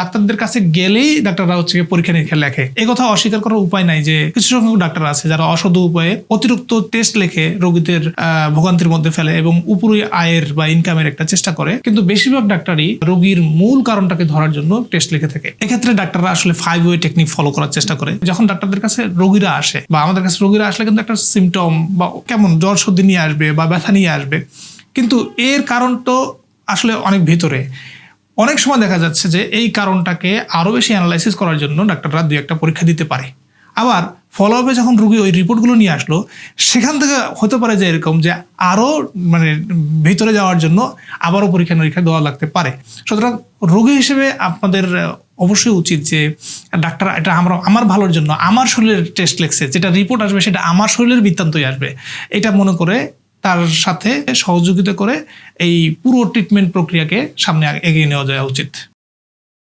ডাক্তারদের কাছে গেলেই ডাক্তাররা পরীক্ষা নিরীক্ষা লেখে। এই কথা অস্বীকার করার উপায় নাই যে কিছু সংখ্যক ডাক্তার আছে যারা অসাধু উপায়ে অতিরিক্ত টেস্ট লেখে রোগীদের ভোগান্তির মধ্যে ফেলে এবং উপরি আয়ের বা ইনকামের একটা চেষ্টা করে, কিন্তু বেশিরভাগ ডাক্তারই রোগীর মূল কারণটাকে ধরার জন্য টেস্ট লিখে থাকে। এক্ষেত্রে ডাক্তাররা আসলে 5-ওয়ে টেকনিক ফলো করার চেষ্টা করে। যখন ডাক্তারদের কাছে রোগীরা আসে বা আমাদের কাছে রোগীরা আসলে কিন্তু একটা সিমটম বা কেমন জ্বর সর্দি নিয়ে আসবে বা ব্যথা নিয়ে আসবে, কিন্তু এর কারণ তো আসলে অনেক ভিতরে। অনেক সময় দেখা যাচ্ছে যে এই কারণটাকে আরো বেশি অ্যানালাইসিস করার জন্য ডাক্তাররা 2-1টা পরীক্ষা দিতে পারে। আবার ফলো আপে যখন রোগী ওই রিপোর্টগুলো নিয়ে আসলো, সেখান থেকে হতে পারে যে এরকম যে আরো ভিতরে যাওয়ার জন্য আবারও পরীক্ষা নিরীক্ষা দেওয়া লাগতে পারে। সুতরাং রোগী হিসেবে আপনাদের অবশ্যই উচিত যে ডাক্তার এটা আমার ভালোর জন্য আমার শরীরের টেস্ট লেখছে, যেটা রিপোর্ট আসবে সেটা আমার শরীরের বৃত্তান্তই আসবে, এটা মনে করে তার সাথে সহযোগিতা করে এই পুরো ট্রিটমেন্ট প্রক্রিয়াকে সামনে এগিয়ে নেওয়া যাওয়া উচিত।